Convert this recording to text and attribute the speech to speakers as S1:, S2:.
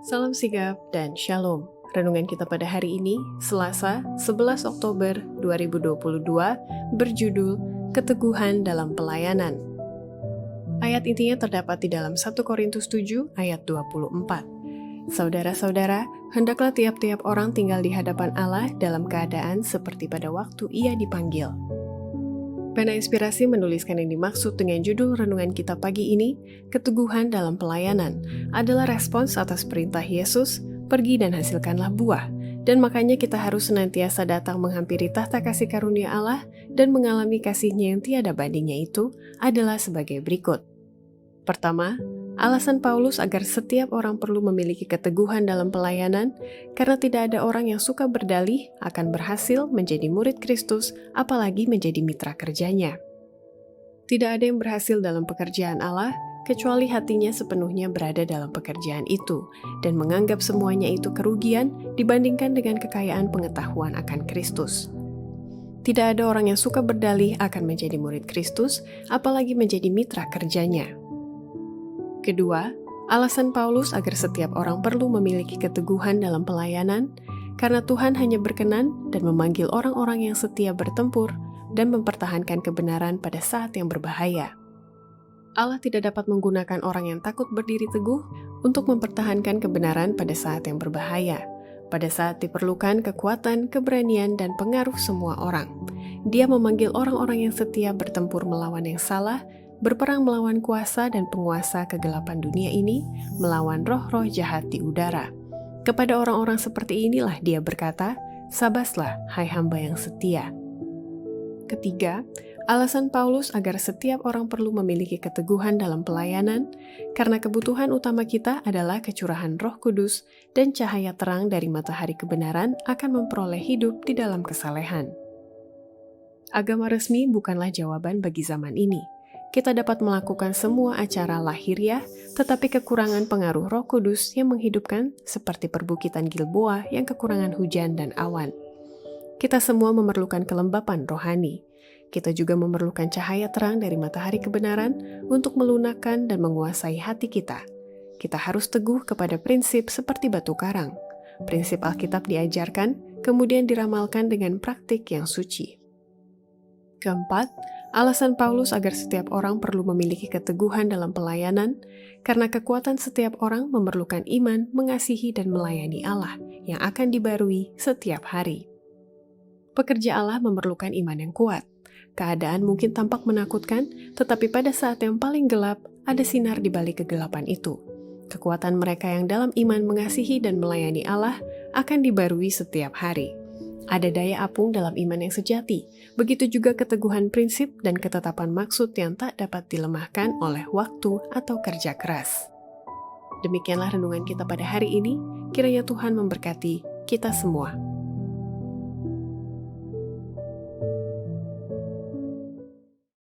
S1: Salam sigap dan shalom. Renungan kita pada hari ini, Selasa, 11 Oktober 2022, berjudul Keteguhan dalam Pelayanan. Ayat intinya terdapat di dalam 1 Korintus 7 ayat 24. Saudara-saudara, hendaklah tiap-tiap orang tinggal di hadapan Allah dalam keadaan seperti pada waktu ia dipanggil. Pena Inspirasi menuliskan yang dimaksud dengan judul renungan kita pagi ini, keteguhan dalam pelayanan, adalah respons atas perintah Yesus, pergi dan hasilkanlah buah. Dan makanya kita harus senantiasa datang menghampiri tahta kasih karunia Allah dan mengalami kasih-Nya yang tiada bandingnya itu adalah sebagai berikut. Pertama, alasan Paulus agar setiap orang perlu memiliki keteguhan dalam pelayanan, karena tidak ada orang yang suka berdalih akan berhasil menjadi murid Kristus, apalagi menjadi mitra kerjanya. Tidak ada yang berhasil dalam pekerjaan Allah, kecuali hatinya sepenuhnya berada dalam pekerjaan itu, dan menganggap semuanya itu kerugian dibandingkan dengan kekayaan pengetahuan akan Kristus. Tidak ada orang yang suka berdalih akan menjadi murid Kristus, apalagi menjadi mitra kerjanya. Kedua, alasan Paulus agar setiap orang perlu memiliki keteguhan dalam pelayanan, karena Tuhan hanya berkenan dan memanggil orang-orang yang setia bertempur dan mempertahankan kebenaran pada saat yang berbahaya. Allah tidak dapat menggunakan orang yang takut berdiri teguh untuk mempertahankan kebenaran pada saat yang berbahaya, pada saat diperlukan kekuatan, keberanian, dan pengaruh semua orang. Dia memanggil orang-orang yang setia bertempur melawan yang salah, berperang melawan kuasa dan penguasa kegelapan dunia ini, melawan roh-roh jahat di udara. Kepada orang-orang seperti inilah dia berkata, "Sabaslah, hai hamba yang setia." Ketiga, alasan Paulus agar setiap orang perlu memiliki keteguhan dalam pelayanan, karena kebutuhan utama kita adalah kecurahan Roh Kudus dan cahaya terang dari matahari kebenaran akan memperoleh hidup di dalam kesalehan. Agama resmi bukanlah jawaban bagi zaman ini. Kita dapat melakukan semua acara lahiriah, tetapi kekurangan pengaruh Roh Kudus yang menghidupkan seperti perbukitan Gilboa yang kekurangan hujan dan awan. Kita semua memerlukan kelembapan rohani. Kita juga memerlukan cahaya terang dari matahari kebenaran untuk melunakkan dan menguasai hati kita. Kita harus teguh kepada prinsip seperti batu karang. Prinsip Alkitab diajarkan, kemudian diramalkan dengan praktik yang suci. Keempat, alasan Paulus agar setiap orang perlu memiliki keteguhan dalam pelayanan, karena kekuatan setiap orang memerlukan iman, mengasihi, dan melayani Allah yang akan dibarui setiap hari. Pekerja Allah memerlukan iman yang kuat. Keadaan mungkin tampak menakutkan, tetapi pada saat yang paling gelap, ada sinar di balik kegelapan itu. Kekuatan mereka yang dalam iman mengasihi dan melayani Allah akan dibarui setiap hari. Ada daya apung dalam iman yang sejati, begitu juga keteguhan prinsip dan ketetapan maksud yang tak dapat dilemahkan oleh waktu atau kerja keras. Demikianlah renungan kita pada hari ini, kiranya Tuhan memberkati kita semua.